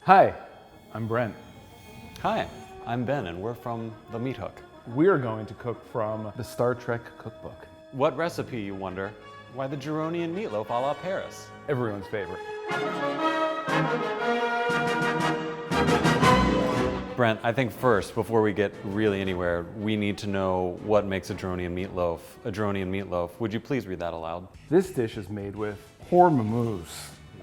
Hi, I'm Brent. Hi, I'm Ben, and we're from The Meat Hook. We are going to cook from the Star Trek Cookbook. What recipe, you wonder? Why, the Turley and Meatloaf a la Paris. Everyone's favorite. Brent, I think first, before we get really anywhere, we need to know what makes a Turley and Meatloaf a Turley and Meatloaf. Would you please read that aloud? This dish is made with hormuz,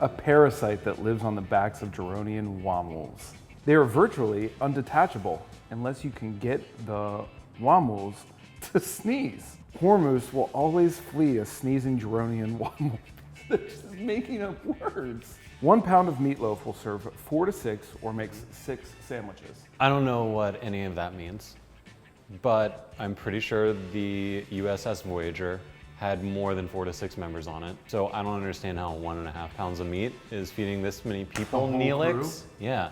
a parasite that lives on the backs of Geronian wammuls. They are virtually undetachable unless you can get the wammuls to sneeze. Hormuz will always flee a sneezing Geronian wammel. They're just making up words. 1 pound of meatloaf will serve 4 to 6 or makes 6 sandwiches. I don't know what any of that means, but I'm pretty sure the USS Voyager had more than 4 to 6 members on it. So I don't understand how 1.5 pounds of meat is feeding this many people. Neelix? Yeah,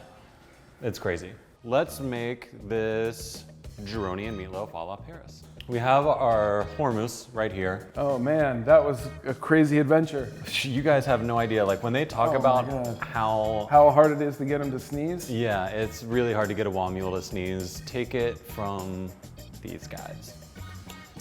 it's crazy. Let's make this Geronian meatloaf a la Paris. We have our hormuz right here. Oh man, that was a crazy adventure. You guys have no idea, like when they talk about how hard it is to get them to sneeze? Yeah, it's really hard to get a wammule to sneeze. Take it from these guys.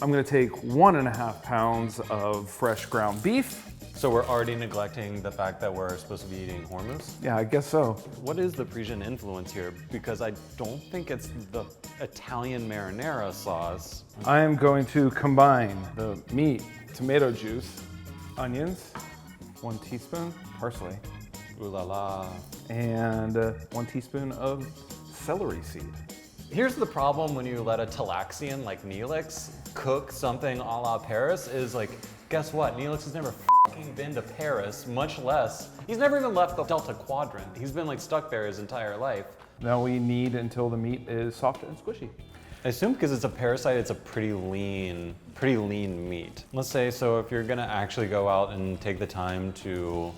I'm gonna take 1.5 pounds of fresh ground beef. So we're already neglecting the fact that we're supposed to be eating hormuz? Yeah, I guess so. What is the Parisian influence here? Because I don't think it's the Italian marinara sauce. I am going to combine the meat, tomato juice, onions, 1 teaspoon parsley, Ooh la la. and 1 teaspoon of celery seed. Here's the problem when you let a Talaxian like Neelix cook something a la Paris is like, guess what? Neelix has never fucking been to Paris, much less, he's never even left the Delta Quadrant. He's been like stuck there his entire life. Now we knead until the meat is soft and squishy. I assume because it's a parasite, it's a pretty lean meat. Let's say, so if you're gonna actually go out and take the time to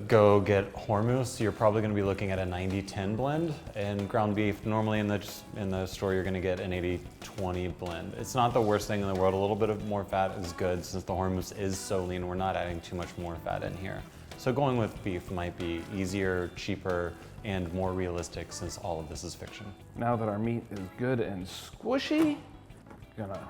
go get hormuz, you're probably gonna be looking at a 90-10 blend. And ground beef, normally in the store, you're gonna get an 80-20 blend. It's not the worst thing in the world. A little bit of more fat is good since the hormuz is so lean. We're not adding too much more fat in here. So going with beef might be easier, cheaper, and more realistic since all of this is fiction. Now that our meat is good and squishy, gonna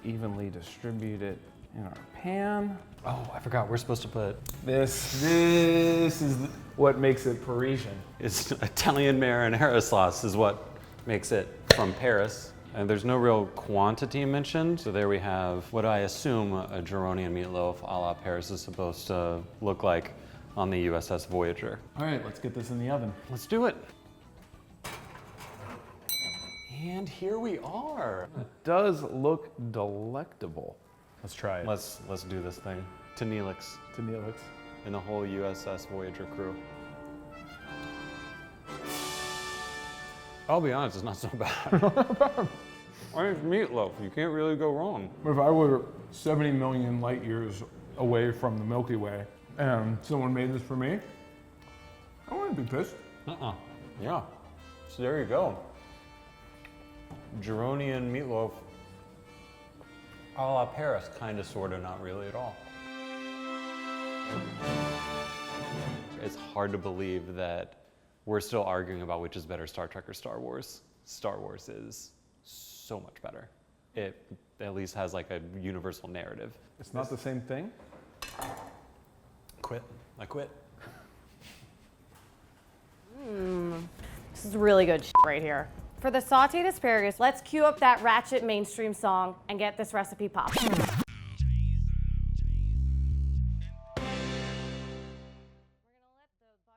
evenly distribute it in our pan. Oh, I forgot, we're supposed to put... This is what makes it Parisian. It's Italian marinara sauce is what makes it from Paris. And there's no real quantity mentioned. So there we have what I assume a Geronian meatloaf a la Paris is supposed to look like on the USS Voyager. All right, let's get this in the oven. Let's do it. And here we are. It does look delectable. Let's try it. Let's do this thing. To Neelix To Neelix. and the whole USS Voyager crew. I'll be honest, it's not so bad. I mean, it's meatloaf. You can't really go wrong. If I were 70 million light years away from the Milky Way and someone made this for me, I wouldn't be pissed. Yeah. So there you go. Geronian meatloaf a la Paris, kind of, sort of, not really at all. It's hard to believe that we're still arguing about which is better, Star Trek or Star Wars. Star Wars is so much better. It at least has like a universal narrative. It's not the same thing? Quit. I quit. This is really good shit right here. For the sauteed asparagus, let's cue up that ratchet mainstream song and get this recipe popping.